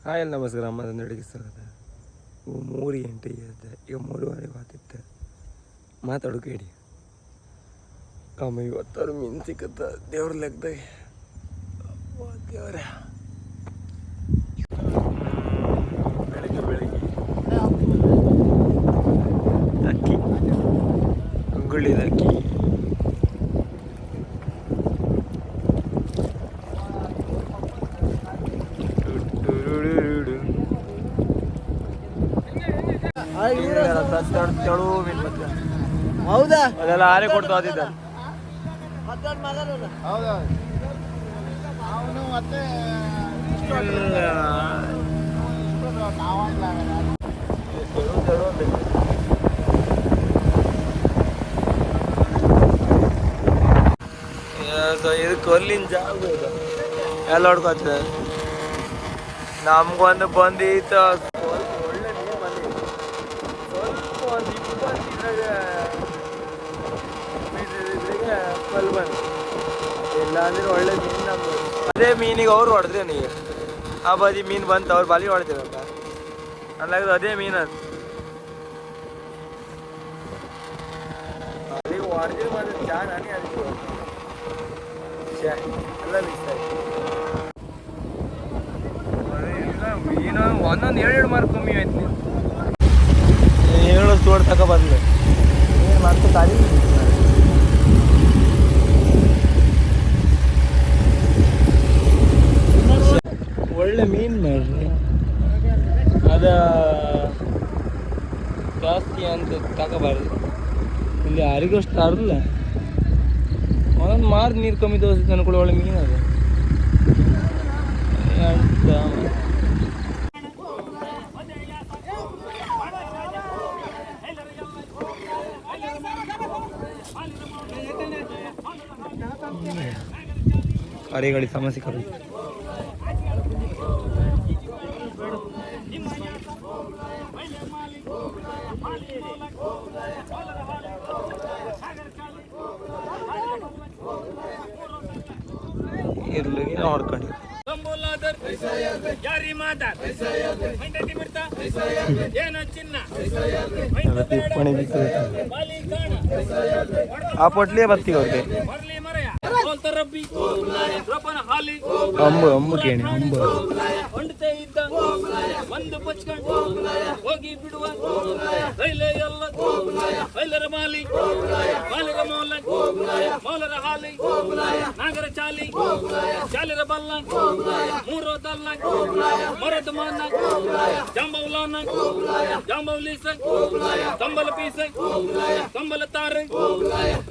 Hi ಎಲ್ಲ ನಮಸ್ಕಾರ. ಮತ್ತೊಂದು ಅಡುಗೆ ಸ್ವಾಗತ. 3 ಗಂಟೆಗೆ ಎದ್ದೆ, ಈಗ 3:30 ಆತಿತ್ತು. ಮಾತಾಡೋಕೇಳಿ ಅಮ್ಮ ಇವತ್ತಾರು ಮೀನು ಸಿಕ್ಕತ್ತ ದೇವ್ರ ಲೆಕ್ಕದಾಗ. ದೇವ್ರ ಬೆಳಿಗ್ಗೆ ಅಕ್ಕಿ ಅಂಗುಳಿದ ಅಕ್ಕಿ ಹೌದಾ? ಅದೆಲ್ಲ ಆರೆ ಕೊಡ್ತು ಅದಿದ್ದ. ಹೌದಾ? ಅವನು ಮತ್ತೆ ಇದಕ್ಕೆ ಅಲ್ಲಿನ ಜಾಗ ಎಲ್ಲ ಹೊಡ್ಕೊತದೆ. ನಮ್ಗೊಂದು ಬಂದಿತ್ತು ಒಳ್ಳೆ ನೀರು ಬಂದಿತ್ತು. ಸ್ವಲ್ಪ ಒಂದು 20 ಕಲ್ಲು ಬಂದು ಇಲ್ಲ ಅಂದ್ರೆ ಒಳ್ಳೆ ಮೀನು ನಮ್ದು. ಅದೇ ಮೀನಿಗೆ ಅವ್ರು ಹೊಡೆದ್ರೆ ನೀವು ಆ ಬದಿ ಮೀನು ಬಂತು ಅವ್ರು ಬಲಿ ಹೊಡ್ತೀರಪ್ಪ ಅಲ್ಲಾಗದು ಅದೇ ಮೀನು ಅದು ಬಲಿ ಹೊಡೆದ್ರೆ ಬಂದು ಚಾ ನಾನೇ ಅದಕ್ಕೆ ಎಲ್ಲ ಮಿಕ್ಸ್ ಆಯ್ತು. ಮೀನು ಒಂದೊಂದು 7 ಮಾರ್ಕ್ ಕಮ್ಮಿ ಆಯ್ತು. ಹೇಳೋದು ತೋಡ್ ತಗೋ ಬರಲಿ ಏನು ಮಾಡ್ತಾ ತಾಳಿ ಒಳ್ಳೆ ಮೀನು ಮಾಡ್ರಿ. ಅದ ಜಾಸ್ತಿ ಅಂತ ತಗೋಬಾರ್ದು. ಇಲ್ಲಿ ಯಾರಿಗಷ್ಟು ಅರ್ಲ್ಲ ಒಂದೊಂದು ಮಾರು ನೀರು ಕಮ್ಮಿ ದೋಸೆ ಅನ್ಕೊಳ್ಳೋ ಒಳ್ಳೆ ಮೀನು ಅದು ಅಂತ. ಕಾರ್ಯಗಳ ಸಮಸ್ಯೆ ಕರು ಇರ್ಲಿ ಹೊಡ್ಕೊಂಡು ಆ ಪೊಟ್ಲಿಯೇ ಬರ್ತೀವಿ ಅವ್ರಿಗೆ. ಅಂಬು ಕೇಳಿ ಅಂಬು ಒಂದು ಪಚ್ಕೊಂಡು ಹೋಗಿ ಬಿಡುವ ರೈಲೆ ಎಲ್ಲ ರೈಲರ ಮಾಲಿ ಮಾಲಿರ ಮೌಲ ಮೌಲರ ಹಾಲಿ ನಾಗರ ಚಾಲಿ ಚಾಲಿರ ಬಲ್ಲ ಮೂರೋದಲ್ಲ ಮರದ ಮಾನ ಜಾಂಬೌಲಾನ ಜಾಂಬೌಲೀಸ ಕಂಬಲ ಪೀಸ ಕಂಬಲ ತಾರೆ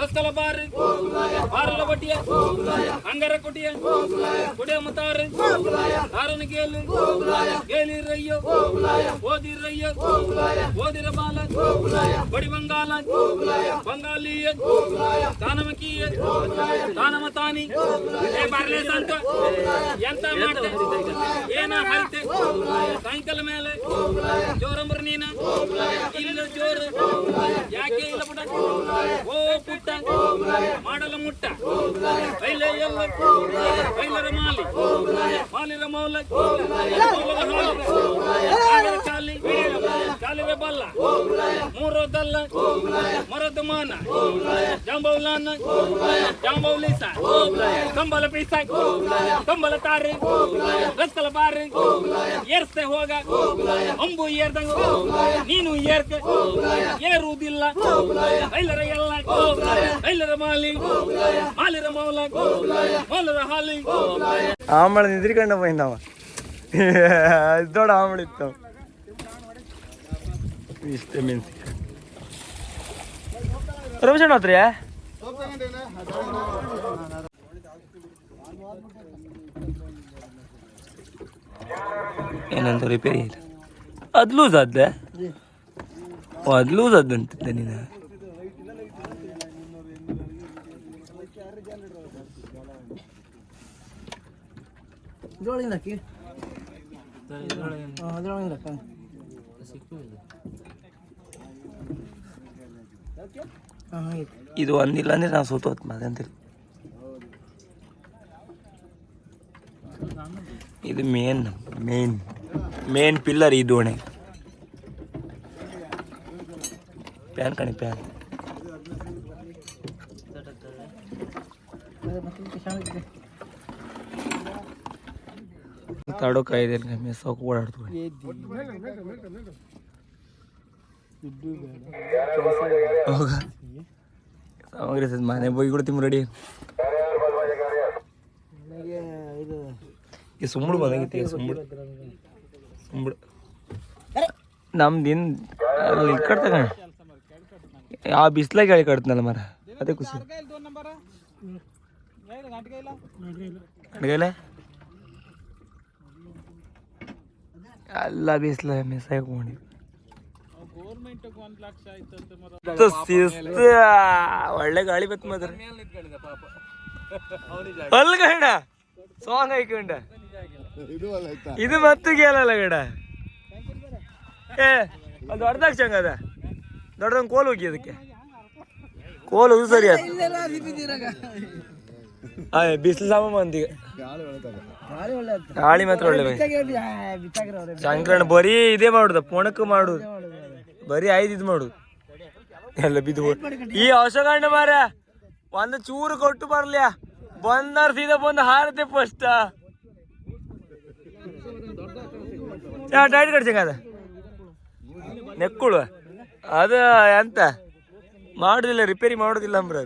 ರಸ್ತಲ ಬಾರಿ ಬಾರಲ ಬಟಿಯ ಅಂಗರ ಕೊಟಿಯ ಕೊಡಿಯ ಮತಾರೆ ತಾರನ ಗೇಲಿ ಗೇಲಿ ರಯ್ಯೋ ಓದಿ ರಯ್ಯೋ ಓದಿರ ಬಾಲ ಬಡಿ ಬಂಗಾಲ ಬಂಗಾಲಿಯ ತಾನಮಕೀಯ ತಾನಮ ತಾನಿ ಬಾರ್ಲೆ ಸಂತ ಎಂತ ಮಾಡ್ತೆ ಏನ ಹರಿತೆ ಸಾಯಂಕಾಲ ಮೇಲೆ ಜೋರಂಬ್ರ ನೀನ ಇಲ್ಲ ಜೋರ ಯಾಕೆ ಇಲ್ಲ ಪುಟ ಓ ಪುಟ್ಟ ಮಾಡಲ ಮುಟ್ಟ ಕೈಲೆ ಎಲ್ಲ ಕೈಲರ ಮಾಲಿ ಮಾಲಿರ ಮೌಲ ಚಾಲಿ ಚಾಲಿರ ಬಲ್ಲ ಮೂರೋದಲ್ಲ ಮರದ ಮಾನ ಜಾಂಬೌಲಾನ ಜಾಂಬೌಲೀಸ ಕಂಬಲ ಪೀಸ ಕಂಬಲ ತಾರಿ ರಸ್ಕಲ ಬಾರಿ ಏರ್ಸ್ತೆ ಹೋಗ ಅಂಬು ಏರ್ದಂಗ ನೀನು ಏರ್ಕ ಏರುವುದಿಲ್ಲ ಐಲರ ಎಲ್ಲ ಐಲರ ಮಾಲಿ ಮಾಲಿರ ಮೌಲ ಮೌಲರ ಹಾಲಿ ಆಮಳ ನಿದ್ರಿಕೊಂಡ ಹೋಯ್ದವ ದೊಡ್ಡ ಆಮಳಿತ್ತು ಇಷ್ಟೇ ಮೀನ್ಸಿ ರವಿಶಣ್ಣ ಹತ್ರ ಏನಂತ ರಿಪೇರಿ ಇಲ್ಲ. ಅದು ಲೂಸ್ ಆದ್ದೆ ಅದು ಲೂಸ್ ಆದಂತಿದ್ದೆ ನೀನು. ಇದು ಒಂದಿಲ್ಲ ಅಂದ್ರೆ ನಾವು ಸೋತೋತ್ ಮಗಂತಿಲ್ಲ. ಇದು ಮೇನ್ ಮೇನ್ ಪಿಲ್ಲರ್ ಈ ದೋಣಿ ಪ್ಯಾನ್ ಕಣಿ ಪ್ಯಾನ್ ತಾಡೋ ಕಾಯ್ದೆ ಮೆಸ್ಸೋಕೆ ಓಡಾಡ್ತೀವಿ ಹೋಗ ಸಾಮಗ್ರಿ ಮನೆ ಹೋಗಿ ಕೊಡ್ತೀವಿ ರೆಡಿ ಈ ಸುಂಬಳು ಬಂದಾಗಿತ್ತು ಈಗ ಸುಂಬಳು ನಮ್ದಿನ್ ಅಲ್ಲಿ ಕಟ್ತಕ ಆ ಬಿಸ್ಲಾಗ ಹೇಳಿ ಕಟ್ತನಲ್ಲ ಮರ ಅದೇ ಖುಷಿ ಅಡ್ಗೈಲ ಎಲ್ಲ ಬಿಸ್ಲ ಮಿಸ್ ಹಾಕೊಂಡಿ ಒಳ್ಳೆ ಗಾಳಿ ಬತ್ ಮಾತ್ರ ಅಲ್ಗಂಡ ಸಾಂಗ್ ಹಾಕೊಂಡ ಇದು ಮತ್ತು ಕೇಳಲ್ಲ ಗಡ ಏ ಅದು ದೊಡ್ಡದಾಗ ಚಂಗ ಅದ ದೊಡ್ಡದಂಗೆ ಕೋಲ್ ಹೋಗಿ ಅದಕ್ಕೆ ಕೋಲ್ ಹೋಗಿ ಸರಿ ಅದು ಬಿಸಿಲು ಸಾಮ ಮಂದಿಗೆ ಗಾಳಿ ಮಾತ್ರ ಒಳ್ಳೆ ಸಂಕ್ರಣ ಬರೀ ಇದೇ ಮಾಡುದ ಪೊಣಕ್ ಮಾಡುದು ಬರೀ ಇದು ಮಾಡುದು ಎಲ್ಲ ಬಿದ್ದು ಈ ಹೊಸಗಂಡ ಮಾರ ಒಂದು ಚೂರು ಕೊಟ್ಟು ಬರ್ಲ್ಯಾ ಬಂದಾರ ಸೀದಾ ಬಂದು ಹಾರತೆ ಫಸ್ಟ್ ಟೈಟ್ ಕಡ್ಸಂಗ ಅದ ನೆಕ್ಕುಳು ಅದು ಎಂತ ಮಾಡುದಿಲ್ಲ ರಿಪೇರಿ ಮಾಡುದಿಲ್ಲ ಅಂಬ್ರ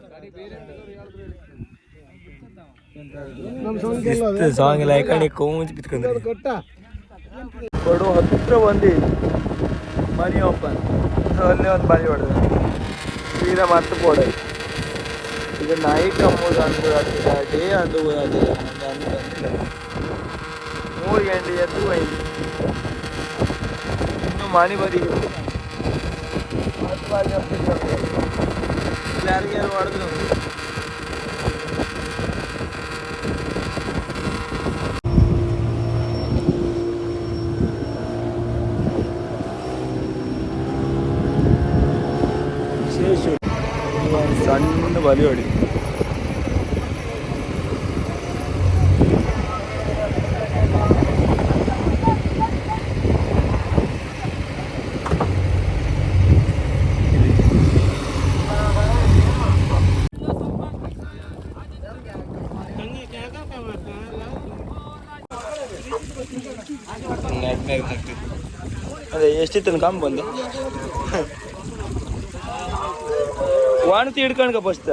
ಸಾಂಗ್ ಎಲ್ಲ ಯಾಕಂಡು ಕೋಂಚ್ ಬಿತ್ಕೊಂಡ್ರಿ ಕೊಡು ಹತ್ರ ಬಂದು ಮನಿ ಓಪನ್ ಅಲ್ಲೇ ಒಂದು ಮನಿ ಹೊಡೆದ ಸೀದಾ ಮತ್ತೆ ಕೊಡ ಈಗ ನೈಟ್ ಅಂಬೋದು ಅನ್ಬೋದಾಗ್ತದ ಡೇ ಅಂದ್ಬೋದಾಗ್ತದ ಬಂದಿಲ್ಲ 3 ಗಂಟೆ ಎದ್ದು ಹೋಯ್ತು ಇನ್ನು ಮನೆ ಬದಿಗೆ ಯಾರಿಗ್ಯಾರು ಮಾಡಿದ್ರು ಸಣ್ಣ ಬಲಿ ಹೊಡಿ ಅದೇ ಎಷ್ಟಿತ್ತು ಕಮ್ಮಿ ಬಂದೆ ವಾಣತಿ ಹಿಡ್ಕಣ್ಕ ಫಸ್ಟ್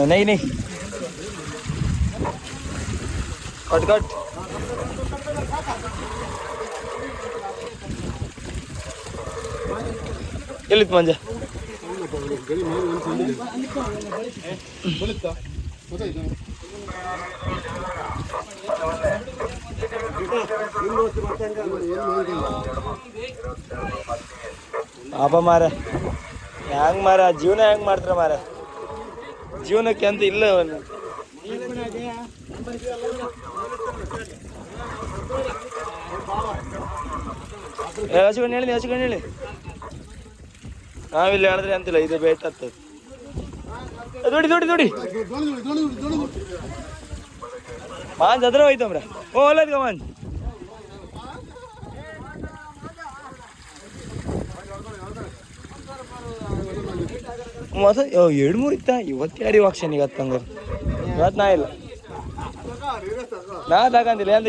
नहीं नहीं कट कट ಎಲ್ಲಿತ್ತು ಮಂಜ ಪಾಪ ಮಾರ ಹೆಂಗ್ ಮಾರ ಜೀವನ ಹೆಂಗ್ ಮಾಡ್ತಾರ ಮಾರ ಜೀವನಕ್ಕೆ ಅಂತ ಇಲ್ಲ ಅವನು ಹಚ್ಕೊಂಡು ಹೇಳಿ ನಾವಿಲ್ಲಿ ಹೇಳಿದ್ರೆ ಅಂತಿಲ್ಲ ಇದು ಬೇಟ್ ಆಗ್ತದೆ ನೋಡಿ ಮಾಂಜ್ ಅದ್ರ ಹೋಯ್ತಮ್ರ ಓಲದ್ಗ ಮಾಂಜ್ ಮಸ 2-3 ಇತ್ತ ಇವತ್ತು ಯಾರು ಆಕ್ಷನ್ ಈಗ ಹತ್ತಂಗ ಇವತ್ತು ನಾ ಇಲ್ಲ ನಾ ತಗೊಂಡಿಲ್ಲ ಅಂತ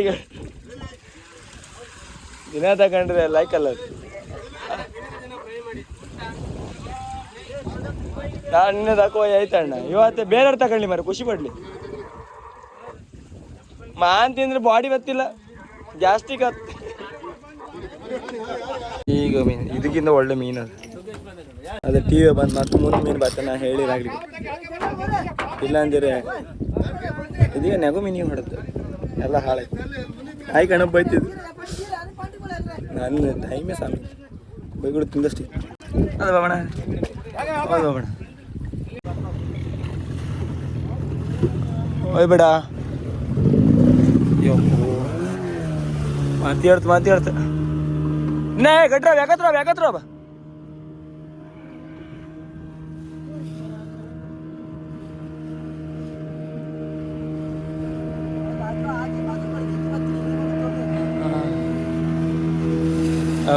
ದಿನ ತಗೊಂಡ್ರೆ ಲೈಕ್ ಅಲ್ಲ ನಾನು ನಿನ್ನೆ ತಕೋ ಆಯ್ತಣ್ಣ ಇವತ್ತು ಬೇರೆಯವ್ರು ತಗೊಳ್ಳಿ ಮಾರ ಖುಷಿ ಪಡ್ಲಿ ಮಾನ್ ತಿಂದ್ರೆ ಬಾಡಿ ಗೊತ್ತಿಲ್ಲ ಗ್ಯಾಸ್ಟ್ರಿಕ್ ಹತ್ತು ಈಗ ಮೀನು ಇದಕ್ಕಿಂತ ಒಳ್ಳೆ ಮೀನು ಅದು ಟಿ ವಿ ಬಂದು ಮತ್ತೆ ಮುಂದೆ ಮೀನು ಬರ್ತಾನೆ ನಾ ಹೇಳಿರಾಗ್ಲಿ ಇಲ್ಲ ಅಂದರೆ ಇದೀಗ ನೆಗು ಮೀನಿಗೆ ಹೊಡೆದು ಎಲ್ಲ ಹಾಳಾಯ್ತು ಆಯ್ ಕಣ ಬೈತಿದ್ದು ನನ್ನ ಟೈಮೇ ಸಾಮಿ ಬೈಗಳು ತಿಂದಷ್ಟು ಅದು ಬಾಬಣ ಹೌದು ಬಾಬಣ ಓಯ್ ಬೇಡ ಮಾತಾಡ್ತು ನೇ ಗಟ್ರ ಯಾಕತ್ರ ಬಾ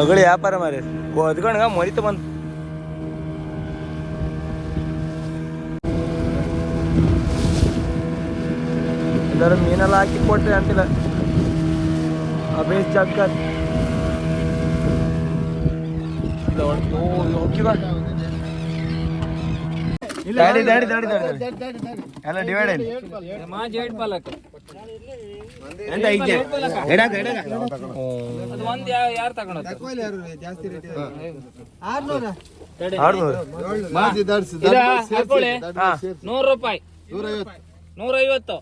ಅಗಳು ವ್ಯಾಪಾರ ಮಾರಿ ಒದ್ಕೊಂಡ್ಗ ಮರಿತ ಬಂತು. ಎಲ್ಲರೂ ಮೀನೆಲ್ಲ ಹಾಕಿ ಕೊಟ್ರಿ ಅಂತಿಲ್ಲ ಅಬೇಸ್ ಜಾಗ ದಾಡಿ ದಾಡಿ ದಾಡಿ ದಾಡಿ ಎಲ್ಲ ಡಿವೈಡ್ ಆಯ್ತು ಎಂತ ಐತೆ ಎಡಾಕ ಎಡಾಕ ಯಾರು ತಗೊಂಡು ಹಾಕೊಳ್ಳಿ. 100 ರೂಪಾಯಿ, 150,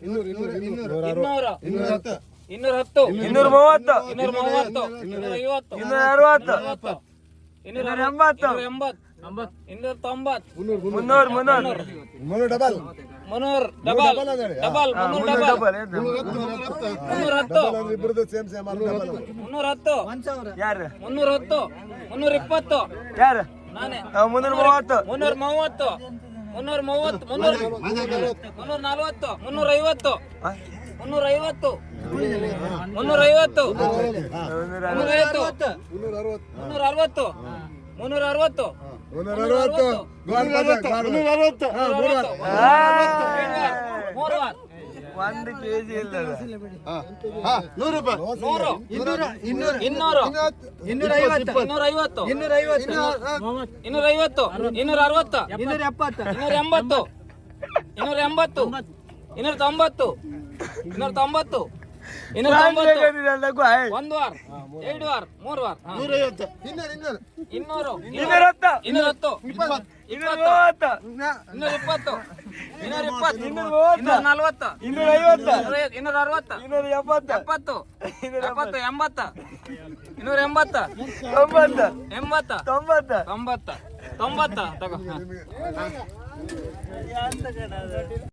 210, 230, 250, 260, 280, 290, ಡಬಲ್ 310, 320 ಯಾರು ನಾನೇ 330 330, 340, 350, 350, 1 kg ಇಲ್ಲ 100 ರೂಪಾಯಿ 250, 250, 250, 290, 1 ವಾರ, 2 ವಾರ, 3 ವಾರ, 150 200, 210 210, 220 220, 220, 240, 250, 260, 270 70, 80, 90 ತಗೋ.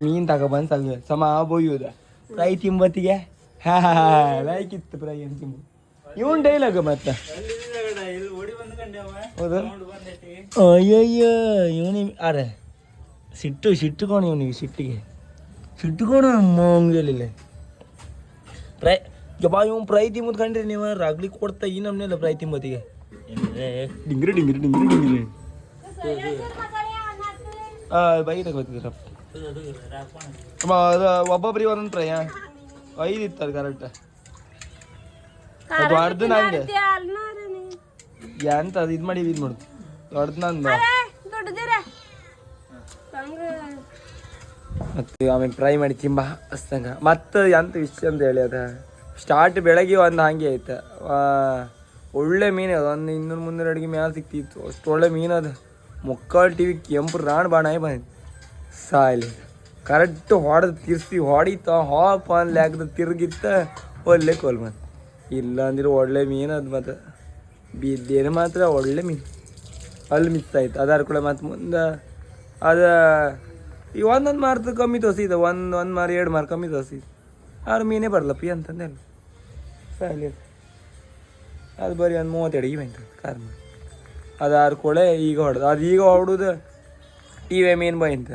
ಮೀನ್ ತಗೊಬಂದು ಸಾಗ ಸಮ ಬೋಯ್ಯುದ ಫ್ರೈ ತಿಂಬತ್ತಿಗೆ ಹಾ ಲೈಕಿತ್ತು ಫ್ರೈ ಅಂತ ತಿಂಬ ಇವನ್ ಡೈಲಾಗ ಮತ್ತ ಹೌದು ಅಯ್ಯಯ್ಯ ಇವನಿ ಅರೆ ಸಿಟ್ಟುಕೊಂಡು ಇವನಿಗೆ ಸಿಟ್ಟುಕೊಂಡು ಮಂಗಲಿಲ್ಲ ಫ್ರೈ ಜಬಾ ಇವ್ ಫ್ರೈ ತಿಂಬದ್ ಕಂಡ್ರಿ ನೀವು ರಾಗ್ಲಿ ಕೊಡ್ತಾ ಈ ನಮ್ನೆಲ್ಲ ಫ್ರೈ ತಿಂಬತ್ತಿಗೆ ಡಿಂಗ್ರಿ ಡಿಂಗ್ರಿ ಡಿಂಗ್ರಿ ಡಿಂಗ್ರಿ ಬೈ ತಗೋತಿದ್ರ ಒಬ್ಬೊಬ್ರಿಗೆ ಒಂದೊಂದು ಫ್ರೈ 5 ಇತ್ತು ಅದು ಕರೆಕ್ಟ್ ದೊಡ್ಡದು ನಂಗೆ ಎಂತ ಅದು ಇದು ಮಾಡಿ ಇದು ಮಾಡು ದೊಡ್ಡದು ನಂದು ಮತ್ತೆ ಆಮೇಲೆ ಫ್ರೈ ಮಾಡಿ ತಿಂಬ ಅಸ್ತಂಗ ಮತ್ತೆ ಎಂತ ವಿಷಯ ಅಂತ ಹೇಳಿ ಅದ ಸ್ಟಾರ್ಟ್ ಬೆಳಗ್ಗೆ ಒಂದು ಹಂಗೆ ಆಯ್ತು ಒಳ್ಳೆ ಮೀನು ಅದು ಒಂದು 200-300 ಅಡಿಗೆ ಮ್ಯಾಲ ಸಿಕ್ತಿತ್ತು ಅಷ್ಟು ಒಳ್ಳೆ ಮೀನು ಅದು ಮುಕ್ಕಾಲು ಟಿವಿ ಕೆಂಪು ರಾಣ್ ಬಾಣಾಯಿ ಬಂದು ಸಾಯ್ಲಿ ಕರೆಕ್ಟ್ ಹೊಡೆದು ತಿರ್ಸಿ ಹೊಡಿತ ಹಾಪ್ ಅನ್ಲಿ ಹಾಕ್ದ ತಿರುಗಿತ್ತ ಒಳ್ಳೆ ಕೋಲ್ ಬಂದು ಇಲ್ಲ ಅಂದ್ರೆ ಒಳ್ಳೆ ಮೀನು ಅದು ಮತ್ತು ಬಿದ್ದೇನು ಮಾತ್ರ ಒಳ್ಳೆ ಮೀನು ಅಲ್ಲಿ ಮಿಸ್ ಆಯ್ತು ಅದಾರ ಕೂಡ ಮತ್ತು ಮುಂದೆ ಅದು ಈ ಒಂದೊಂದು ಮಾರ್ತ ಕಮ್ಮಿ ತೋರಿಸಿದ ಒಂದು ಮಾರು 2 ಮಾರು ಕಮ್ಮಿ ತೋರಿಸಿದ ಆರು ಮೀನೇ ಬರಲಪ್ಪಿ ಅಂತಂದೇನು ಸಾಯ್ಲಿ ಅದು ಬರೀ ಒಂದು 30 ಅಡಿಗೆ ಬಂತು ಕಾರ್ ಅದು ಆರು ಕೊಳೆ ಈಗ ಹೊಡೆದು ಅದು ಈಗ ಹೊಡೆದು ಟಿವಿ ಮೀನು ಬಂತ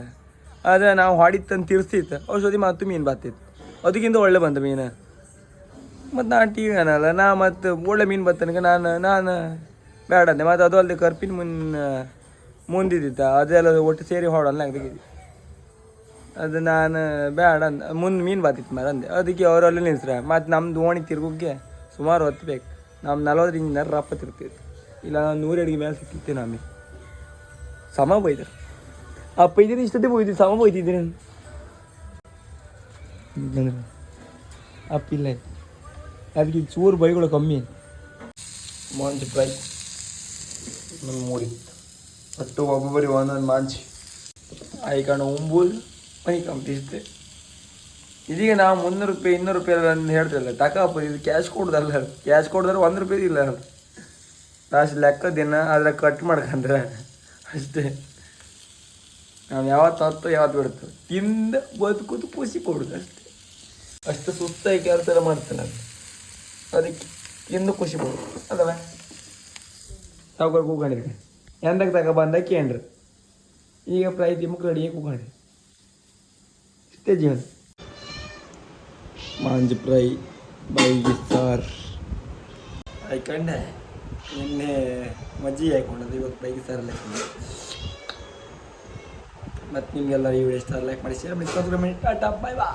ಅದು ನಾವು ಹೊಡಿತಂದು ತಿರ್ಸಿತ್ತು ಔಷಧಿ ಮತ್ತು ಮೀನು ಬತ್ತಿತ್ತು ಅದಕ್ಕಿಂತ ಒಳ್ಳೆ ಬಂತು ಮೀನು ಮತ್ತು ನಾನು ಟಿ ವಿ ಅನ್ನಲ್ಲ ನಾ ಮತ್ತು ಒಳ್ಳೆ ಮೀನು ಬತ್ತನಕ ನಾನು ಬೇಡ ಅಂದೆ ಮತ್ತು ಅದು ಅಲ್ಲದೆ ಕರ್ಪಿನ ಮುಂದಿದ್ದಿತ್ತ ಅದೆಲ್ಲ ಒಟ್ಟು ಸೇರಿ ಹೊಡಲ್ಲ ತೆಗಿದ್ವಿ ಅದು ನಾನು ಬೇಡ ಅಂದ ಮುಂದೆ ಮೀನು ಬತ್ತಿತ್ತು ಮರ ಅಂದೆ ಅದಕ್ಕೆ ಅವರಲ್ಲಿ ನಿಲ್ಸ್ರ ಮತ್ತು ನಮ್ದು ಓಣಿ ತಿರ್ಗೋಕ್ಕೆ ಸುಮಾರು ಹೊತ್ತು ಬೇಕು ನಮ್ಮ 40 ಇಂಜಿನರ್ ರಪ್ಪ ತಿರ್ತಿತ್ತು ಇಲ್ಲ ನಾನು 100 ಅಡಿಗೆ ಮೇಲೆ ಸಿಕ್ಕಿತ್ತೆ ನಮಗೆ ಸಮ ಬೈದರು ಅಪ್ಪ ಇದ್ದೀರಿ ಇಷ್ಟೊತ್ತಿಗೆ ಹೋಯ್ತು ಸಮ ಹೋಯ್ತಿದ್ದೀರಿ ಅಪ್ಪಿಲ್ಲ ಅದಕ್ಕೆ ಚೂರು ಬೈಗಳು ಕಮ್ಮಿ ಮಾಂಚ್ ಫ್ರೈ ನಮ್ಮ ಮೂಡಿ ಒಟ್ಟು ಒಬ್ಬೊಬ್ಬರಿಗೆ ಒಂದೊಂದು ಮಾಂಚಿ ಆಯ್ಕೊಂಡು ಉಂಬೂಲ್ ಮನೆ ಕಂಪಿಸ್ತೆ ಇದೀಗ ನಾವು 300 ರೂಪಾಯಿ 200 ರೂಪಾಯಿ ಅಂತ ಹೇಳ್ತಿಲ್ಲ ತಕಪ್ಪ ಇದು ಕ್ಯಾಶ್ ಕೊಡ್ದಲ್ಲ ಕ್ಯಾಶ್ ಕೊಡ್ದ್ರೆ 1 ರೂಪಾಯಿ ಇಲ್ಲ ಲಾಸ್ಟ್ ಲೆಕ್ಕ ದಿನ ಅದ್ರ ಕಟ್ ಮಾಡ್ಕಂದ್ರೆ ಅಷ್ಟೇ ನಾವು ಯಾವತ್ತು ಬಿಡ್ತು ತಿಂದ ಬದುಕೋದು ಪೂಸಿ ಕೊಡುದು ಅಷ್ಟು ಸುಸ್ತಾಗಿ ಕೆಲಸ ಎಲ್ಲ ಮಾಡ್ತೇನೆ ಅದು ಅದಕ್ಕೆ ತಿಂದು ಖುಷಿ ಕೊಡು ಅದಲ್ಲ ಸಾವುಕಾರ ಕೂಕೊಂಡಿರಿ ಎಂದಾಗ ತಗ ಬಂದಾಗ ಕೇಳ್ರಿ ಈಗ ಫ್ರೈ ತಿಮ್ಮಕ್ಕೆ ರೆಡಿಯಾಗಿ ಕೂಕೊಂಡ್ರಿ ಇಷ್ಟೇ ಜೀವನ ಮಾಂಜಿ ಫ್ರೈ ಬೈಗಿ ಸಾರ್ ಆಯ್ಕೊಂಡೆ ನಿನ್ನೆ ಮಜ್ಜಿಗೆ ಹಾಕೊಂಡದ್ದು ಇವತ್ತು ಬೈಕ್ ಸರ್ ಲೈಕ್ ಮತ್ತು ನಿಮಗೆಲ್ಲ ಈ ವಿಡಿಯೋ ಇಷ್ಟ ಲೈಕ್ ಮಾಡಿ ಶೇರ್ ಮಾಡಿ ಟಾಟಾ ಬೈ ಬಾ.